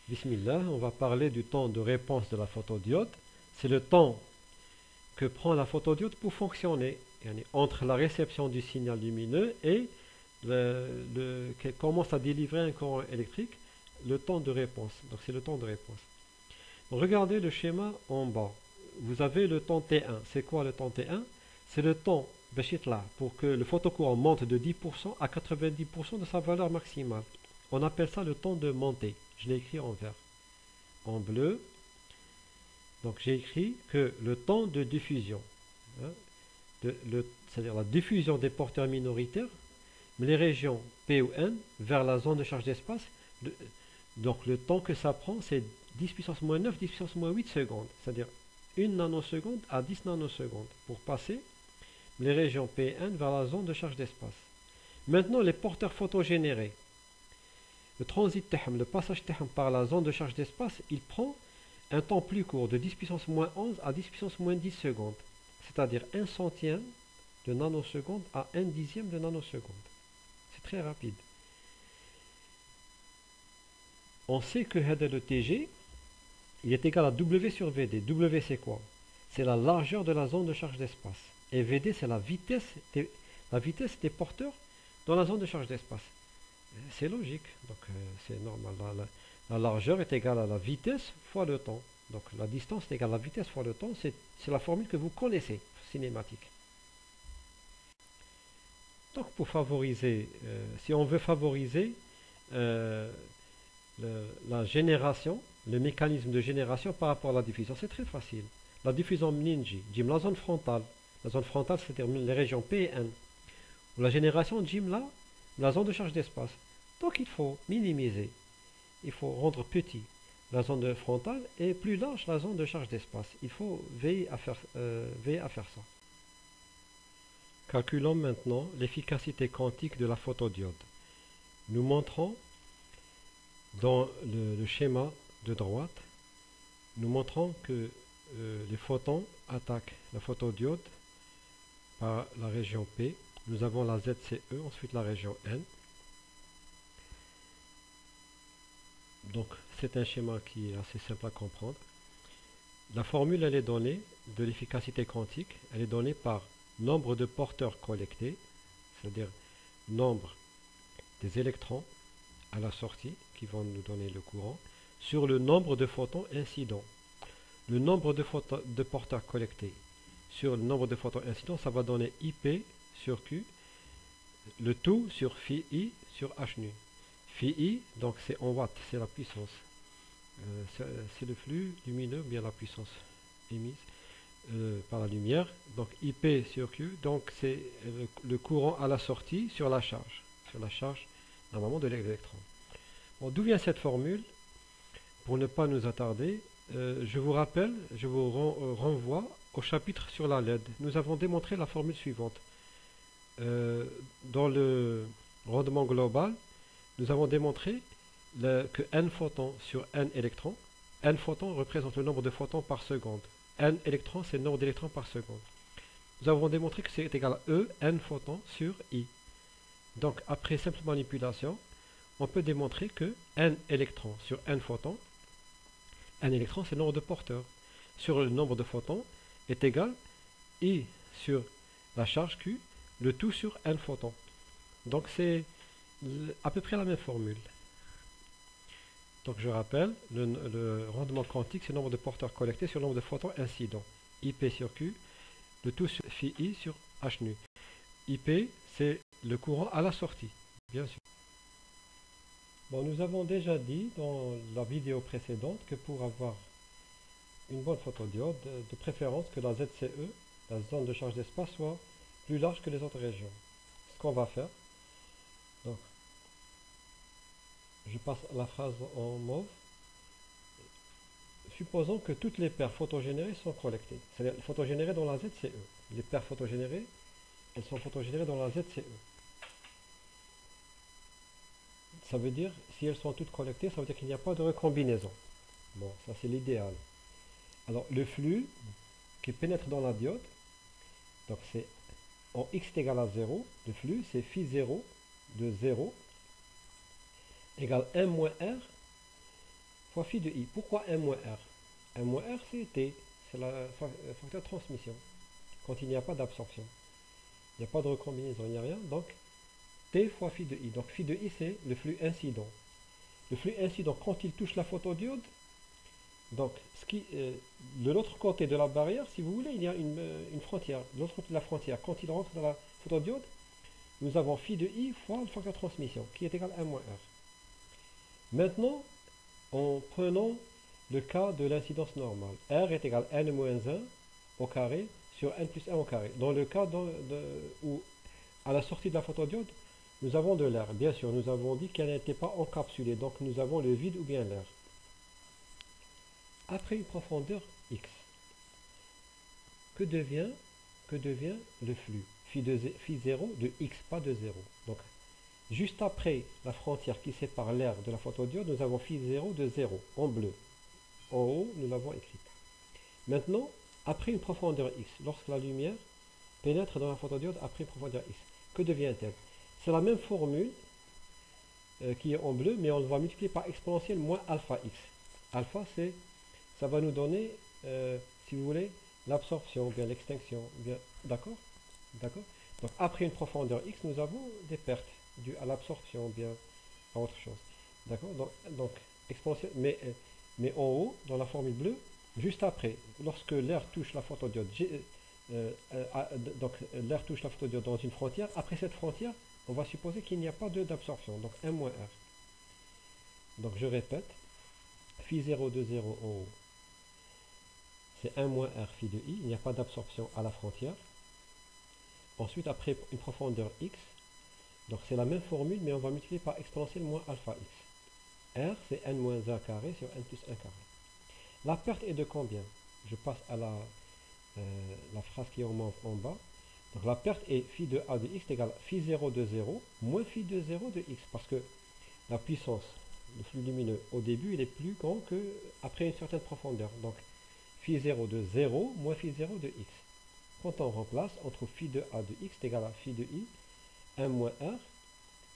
Bismillah, on va parler du temps de réponse de la photodiode. C'est le temps que prend la photodiode pour fonctionner, entre la réception du signal lumineux et qu'elle commence à délivrer un courant électrique, le temps de réponse. Donc c'est le temps de réponse. Donc, regardez le schéma en bas. Vous avez le temps T1. C'est quoi le temps T1? C'est le temps là pour que le photocourant monte de 10% à 90% de sa valeur maximale. On appelle ça le temps de montée. Je l'ai écrit en vert. En bleu, donc j'ai écrit que le temps de diffusion, hein, c'est-à-dire la diffusion des porteurs minoritaires, mais les régions P ou N vers la zone de charge d'espace, donc le temps que ça prend, c'est 10 puissance moins 9, 10 puissance moins 8 secondes, c'est-à-dire 1 nanoseconde à 10 nanosecondes pour passer les régions P et N vers la zone de charge d'espace. Maintenant, les porteurs photogénérés, le transit, le passage par la zone de charge d'espace, il prend un temps plus court, de 10 puissance moins 11 à 10 puissance moins 10 secondes, c'est-à-dire 1 centième de nanoseconde à 1 dixième de nanoseconde. C'est très rapide. On sait que le TG, il est égal à W sur VD. W c'est quoi? C'est la largeur de la zone de charge d'espace. Et VD c'est la vitesse des porteurs dans la zone de charge d'espace. C'est logique, donc c'est normal. La largeur est égale à la vitesse fois le temps. Donc la distance est égale à la vitesse fois le temps. C'est la formule que vous connaissez, cinématique. Donc pour favoriser, si on veut favoriser la génération, le mécanisme de génération par rapport à la diffusion, c'est très facile. La diffusion Ninji, la zone frontale. La zone frontale, c'est-à-dire les régions P et N. La génération la zone de charge d'espace. Donc il faut minimiser, il faut rendre petit la zone de frontale et plus large la zone de charge d'espace. Il faut veiller à faire ça. Calculons maintenant l'efficacité quantique de la photodiode. Nous montrons dans le schéma de droite, nous montrons que les photons attaquent la photodiode par la région P. Nous avons la ZCE, ensuite la région N. Donc c'est un schéma qui est assez simple à comprendre. La formule elle est donnée de l'efficacité quantique, elle est donnée par nombre de porteurs collectés, c'est-à-dire nombre des électrons à la sortie qui vont nous donner le courant, sur le nombre de photons incidents. Le nombre de porteurs collectés sur le nombre de photons incidents, ça va donner IP sur Q, le tout sur phi I sur H nu. Phi I, donc c'est en watts, c'est la puissance. C'est le flux lumineux, bien la puissance émise par la lumière. Donc IP sur Q, donc c'est le courant à la sortie sur la charge normalement de l'électron. Bon, d'où vient cette formule? Pour ne pas nous attarder, je vous rappelle, je vous renvoie au chapitre sur la LED. Nous avons démontré la formule suivante. Dans le rendement global, nous avons démontré que n photons sur n électrons, n photons représente le nombre de photons par seconde. N électrons, c'est le nombre d'électrons par seconde. Nous avons démontré que c'est égal à E, n photons sur I. Donc, après simple manipulation, on peut démontrer que n électrons sur n photons, n électrons, c'est le nombre de porteurs, sur le nombre de photons est égal I sur la charge Q, le tout sur n photons. Donc, c'est à peu près la même formule. Donc je rappelle, le rendement quantique, c'est le nombre de porteurs collectés sur le nombre de photons incidents. IP sur Q, le tout sur phi I sur H nu. IP, c'est le courant à la sortie, bien sûr. Bon, nous avons déjà dit dans la vidéo précédente que pour avoir une bonne photodiode, de préférence que la ZCE, la zone de charge d'espace, soit plus large que les autres régions. Ce qu'on va faire, donc, je passe la phrase en mauve. Supposons que toutes les paires photogénérées sont collectées, c'est-à-dire photogénérées dans la ZCE. Les paires photogénérées, elles sont photogénérées dans la ZCE. Ça veut dire, si elles sont toutes collectées, ça veut dire qu'il n'y a pas de recombinaison. Bon, ça c'est l'idéal. Alors, le flux qui pénètre dans la diode, donc c'est en x est égal à 0, le flux c'est phi 0 de 0 égale 1 moins r fois phi de i. Pourquoi 1 moins r? 1 moins r, c'est t, c'est la facteur de transmission, quand il n'y a pas d'absorption. Il n'y a pas de recombinaison, il n'y a rien, donc t fois phi de i. Donc phi de i, c'est le flux incident. Le flux incident, quand il touche la photodiode, donc de l'autre côté de la barrière, si vous voulez, il y a une frontière. De l'autre côté de la frontière, quand il rentre dans la photodiode, nous avons phi de i fois le facteur de transmission, qui est égal à 1 moins r. Maintenant, en prenant le cas de l'incidence normale, r est égal à n moins 1 au carré sur n plus 1 au carré. Dans le cas où, à la sortie de la photodiode, nous avons de l'air. Bien sûr, nous avons dit qu'elle n'était pas encapsulée, donc nous avons le vide ou bien l'air. Après une profondeur x, que devient le flux phi 0 de x, pas de 0. Donc, juste après la frontière qui sépare l'air de la photodiode, nous avons phi 0 de 0, en bleu. En haut, nous l'avons écrit. Maintenant, après une profondeur x, lorsque la lumière pénètre dans la photodiode après une profondeur x, que devient-elle? C'est la même formule qui est en bleu, mais on va multiplier par exponentielle moins alpha x. Alpha, ça va nous donner, si vous voulez, l'absorption, bien l'extinction, bien, d'accord? D'accord? Donc après une profondeur x, nous avons des pertes dues à l'absorption, bien à autre chose. D'accord? Donc exponentielle, mais en haut, dans la formule bleue, juste après, lorsque l'air touche la photodiode, donc l'air touche la photodiode dans une frontière, après cette frontière, on va supposer qu'il n'y a pas d'absorption, donc 1 moins r. Donc je répète, phi 0 de 0 en haut, c'est 1 moins r phi de i, il n'y a pas d'absorption à la frontière. Ensuite, après une profondeur x, donc c'est la même formule, mais on va multiplier par exponentielle moins alpha x. R, c'est n moins 1 carré sur n plus 1 carré. La perte est de combien? Je passe à la phrase qui est en bas. Donc la perte est phi de a de x égale phi 0 de 0 moins phi de 0 de x, parce que la puissance, le flux lumineux, au début, il est plus grand qu'après une certaine profondeur. Donc phi 0 de 0 moins phi 0 de x. Quand on remplace, on trouve phi de a de x est égal à phi de i, 1 moins r,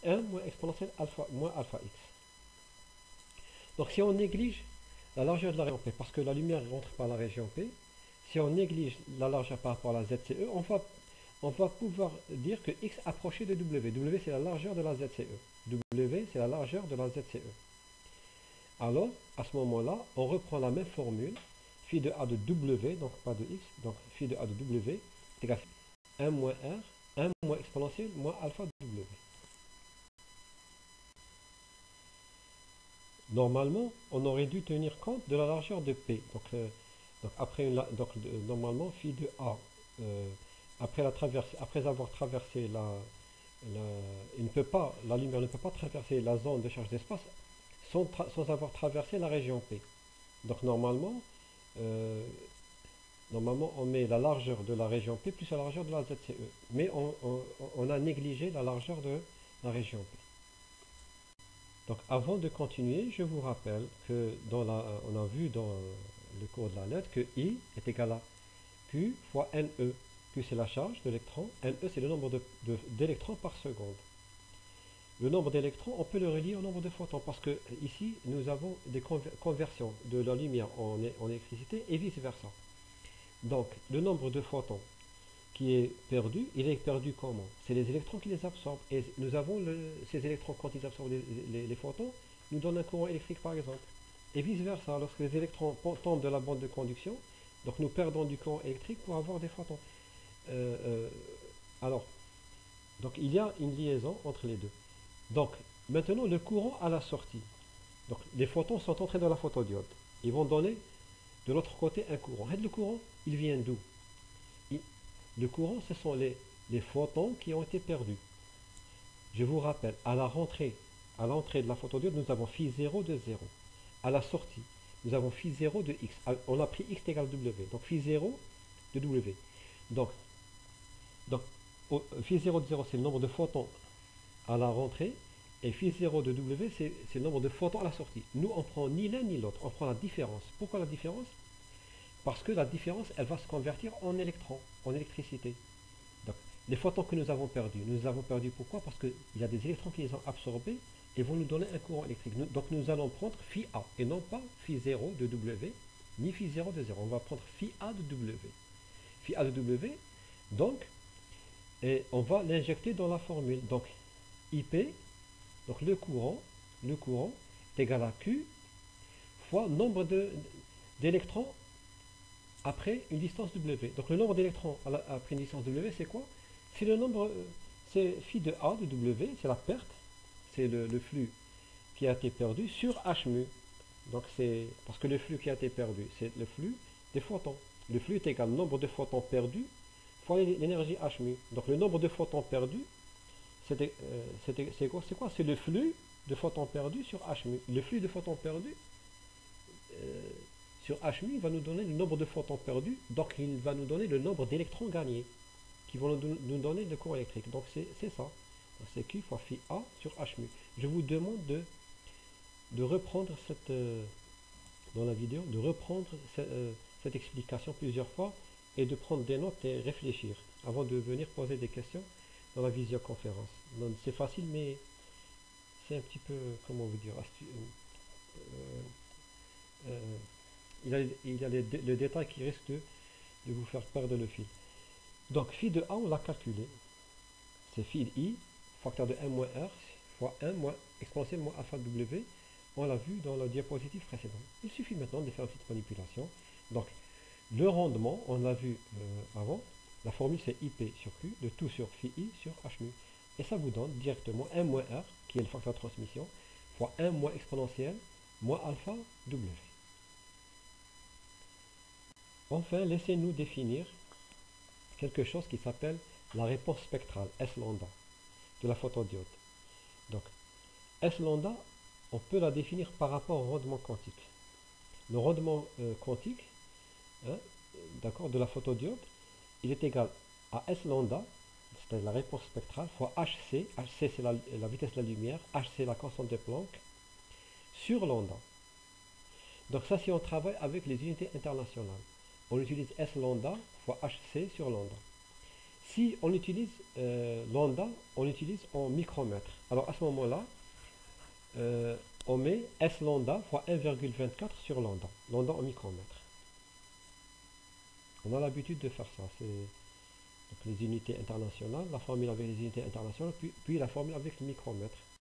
1 moins exponentielle alpha, moins alpha x. Donc si on néglige la largeur de la région P, parce que la lumière rentre par la région P, si on néglige la largeur par rapport à la ZCE, on va pouvoir dire que x approché de W. W, c'est la largeur de la ZCE. W, c'est la largeur de la ZCE. Alors, à ce moment-là, on reprend la même formule, phi de a de W, donc pas de x, donc phi de a de W, est égal à 1 moins r, 1 moins exponentielle, moins alpha W. Normalement, on aurait dû tenir compte de la largeur de P. Normalement, phi de A, après avoir traversé la lumière ne peut pas traverser la zone de charge d'espace sans avoir traversé la région P. Donc normalement, on met la largeur de la région P plus la largeur de la ZCE. Mais on a négligé la largeur de la région P. Donc avant de continuer, je vous rappelle que on a vu dans le cours de la lettre que I est égal à Q fois NE. Q, c'est la charge d'électrons, NE, c'est le nombre d'électrons par seconde. Le nombre d'électrons, on peut le relier au nombre de photons, parce que ici, nous avons des conversions de la lumière en électricité et vice-versa. Donc, le nombre de photons qui est perdu, il est perdu comment? C'est les électrons qui les absorbent. Et nous avons ces électrons, quand ils absorbent les photons, nous donnent un courant électrique, par exemple. Et vice-versa, lorsque les électrons tombent de la bande de conduction, donc nous perdons du courant électrique pour avoir des photons. Alors, donc il y a une liaison entre les deux. Donc, maintenant, le courant à la sortie. Donc, les photons sont entrés dans la photodiode. Ils vont donner de l'autre côté un courant. Et le courant, il vient d'où? Le courant, ce sont les photons qui ont été perdus. Je vous rappelle, à l'entrée de la photodiode, nous avons phi 0 de 0. À la sortie, nous avons phi 0 de x. On a pris x égale w. Donc phi 0 de w. Donc phi 0 de 0, c'est le nombre de photons à la rentrée. Et phi 0 de w, c'est le nombre de photons à la sortie. Nous, on prend ni l'un ni l'autre. On prend la différence. Pourquoi la différence? Parce que la différence, elle va se convertir en électrons, en électricité. Donc, les photons que nous avons perdus pourquoi? Parce qu'il y a des électrons qui les ont absorbés et vont nous donner un courant électrique. Donc nous allons prendre phi A et non pas phi 0 de W ni phi 0 de 0. On va prendre phi A de W. Phi A de W, donc, et on va l'injecter dans la formule. Donc IP, donc le courant est égal à Q fois nombre d'électrons après une distance W. Donc le nombre d'électrons après une distance W, c'est quoi? C'est le nombre, c'est phi de A de W, c'est la perte, c'est le flux qui a été perdu sur H mu. Donc c'est parce que le flux qui a été perdu, c'est le flux des photons. Le flux est égal au nombre de photons perdus fois l'énergie H mu. Donc le nombre de photons perdus, c'est quoi? C'est le flux de photons perdus sur H mu. Le flux de photons perdus euh, sur H mu, il va nous donner le nombre de photons perdus, donc il va nous donner le nombre d'électrons gagnés qui vont nous donner le courant électrique. Donc c'est ça. C'est Q fois phi A sur H mu. Je vous demande de reprendre dans la vidéo, de reprendre cette explication plusieurs fois et de prendre des notes et réfléchir avant de venir poser des questions dans la visioconférence. Donc c'est facile, mais c'est un petit peu, comment vous dire, euh, il y a le détail qui risque de vous faire perdre le fil. Donc phi de A, on l'a calculé. C'est phi de I, facteur de 1 moins R, fois 1 moins exponentielle moins alpha W. On l'a vu dans la diapositive précédente. Il suffit maintenant de faire une petite manipulation. Donc, le rendement, on l'a vu avant, la formule c'est IP sur Q, de tout sur phi I sur H mu. Et ça vous donne directement 1 moins R, qui est le facteur de transmission, fois 1 moins exponentielle, moins alpha W. Enfin, laissez-nous définir quelque chose qui s'appelle la réponse spectrale, S lambda, de la photodiode. Donc, S lambda, on peut la définir par rapport au rendement quantique. Le rendement quantique, hein, d'accord, de la photodiode, il est égal à S lambda, c'est la réponse spectrale, fois Hc. Hc, c'est la vitesse de la lumière, Hc, c'est la constante de Planck, sur lambda. Donc ça, si on travaille avec les unités internationales, on utilise S lambda fois Hc sur lambda. Si on utilise lambda, on utilise en micromètres. Alors à ce moment-là, on met S lambda fois 1,24 sur lambda. Lambda en micromètres. On a l'habitude de faire ça. C'est les unités internationales, la formule avec les unités internationales, puis la formule avec le micromètre.